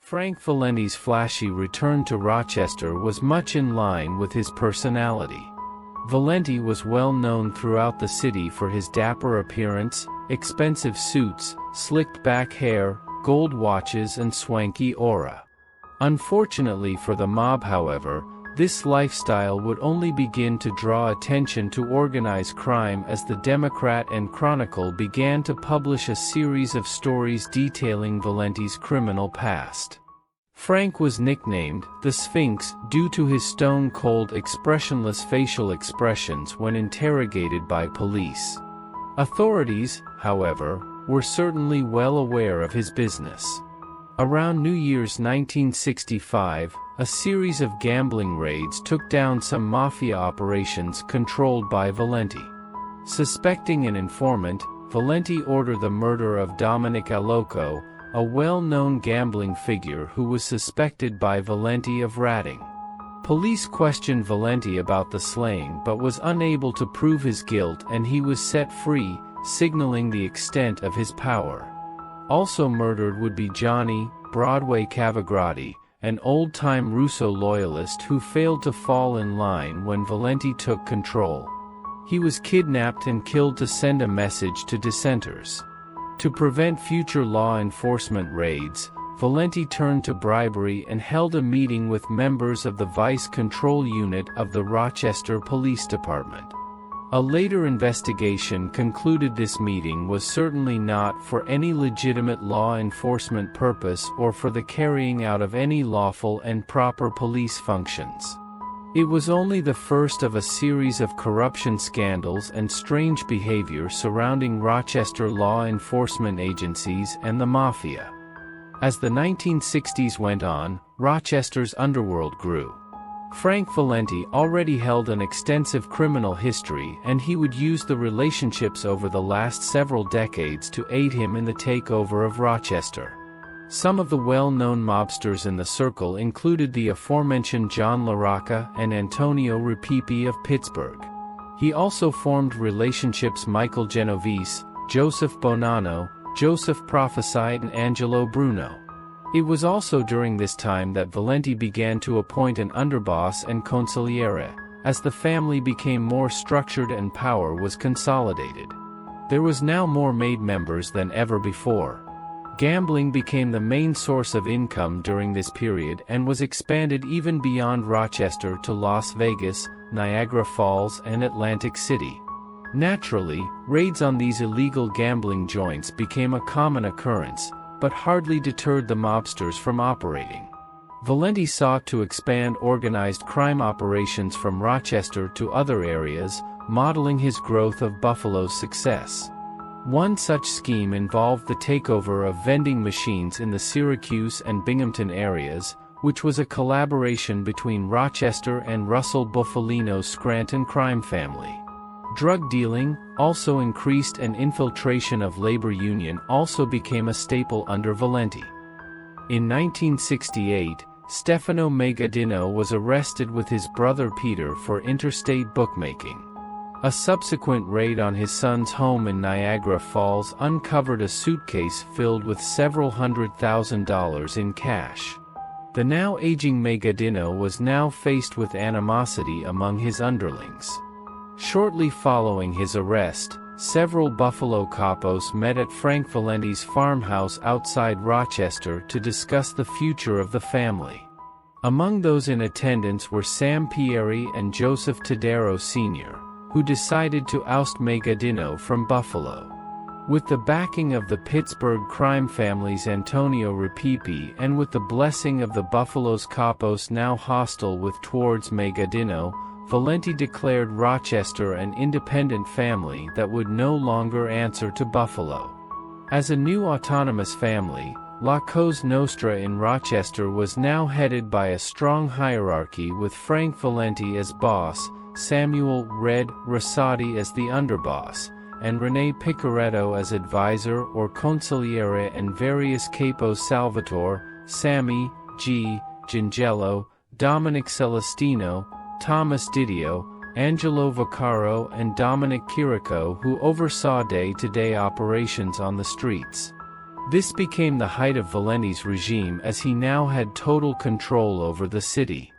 Frank Valenti's flashy return to Rochester was much in line with his personality. Valenti was well known throughout the city for his dapper appearance, expensive suits, slicked back hair, gold watches and swanky aura. Unfortunately for the mob, however, this lifestyle would only begin to draw attention to organized crime as the Democrat and Chronicle began to publish a series of stories detailing Valenti's criminal past. Frank was nicknamed the Sphinx due to his stone-cold, expressionless facial expressions when interrogated by police. Authorities, however, were certainly well aware of his business. Around New Year's 1965, a series of gambling raids took down some Mafia operations controlled by Valenti. Suspecting an informant, Valenti ordered the murder of Dominic Aloco, a well-known gambling figure who was suspected by Valenti of ratting. Police questioned Valenti about the slaying but was unable to prove his guilt, and he was set free, signaling the extent of his power. Also murdered would be Johnny Broadway Cavagrati, an old-time Russo loyalist who failed to fall in line when Valenti took control. He was kidnapped and killed to send a message to dissenters. To prevent future law enforcement raids, Valenti turned to bribery and held a meeting with members of the Vice Control Unit of the Rochester Police Department. A later investigation concluded this meeting was certainly not for any legitimate law enforcement purpose or for the carrying out of any lawful and proper police functions. It was only the first of a series of corruption scandals and strange behavior surrounding Rochester law enforcement agencies and the Mafia. As the 1960s went on, Rochester's underworld grew. Frank Valenti already held an extensive criminal history, and he would use the relationships over the last several decades to aid him in the takeover of Rochester. Some of the well-known mobsters in the circle included the aforementioned John LaRocca and Antonio Repipi of Pittsburgh. He also formed relationships Michael Genovese, Joseph Bonanno, Joseph Prophesite and Angelo Bruno. It was also during this time that Valenti began to appoint an underboss and consigliere, as the family became more structured and power was consolidated. There was now more made members than ever before. Gambling became the main source of income during this period and was expanded even beyond Rochester to Las Vegas, Niagara Falls and Atlantic City. Naturally, raids on these illegal gambling joints became a common occurrence, but hardly deterred the mobsters from operating. Valenti sought to expand organized crime operations from Rochester to other areas, modeling his growth of Buffalo's success. One such scheme involved the takeover of vending machines in the Syracuse and Binghamton areas, which was a collaboration between Rochester and Russell Buffalino's Scranton crime family. Drug dealing also increased, and infiltration of labor union also became a staple under Valenti. In 1968, Stefano Megadino was arrested with his brother Peter for interstate bookmaking. A subsequent raid on his son's home in Niagara Falls uncovered a suitcase filled with several $100,000 in cash. The now aging Megadino was now faced with animosity among his underlings. Shortly following his arrest, several Buffalo capos met at Frank Valenti's farmhouse outside Rochester to discuss the future of the family. Among those in attendance were Sam Pieri and Joseph Tadero Sr., who decided to oust Megadino from Buffalo. With the backing of the Pittsburgh crime family's Antonio Repipi and with the blessing of the Buffalo's capos now hostile towards Megadino, Valenti declared Rochester an independent family that would no longer answer to Buffalo. As a new autonomous family, La Cosa Nostra in Rochester was now headed by a strong hierarchy with Frank Valenti as boss, Samuel "Red" Rosati as the underboss, and René Picoretto as advisor or consigliere, and various capos Salvatore, Sammy, G. Gingello, Dominic Celestino, Thomas Didio, Angelo Vaccaro and Dominic Chirico, who oversaw day-to-day operations on the streets. This became the height of Valenti's regime as he now had total control over the city.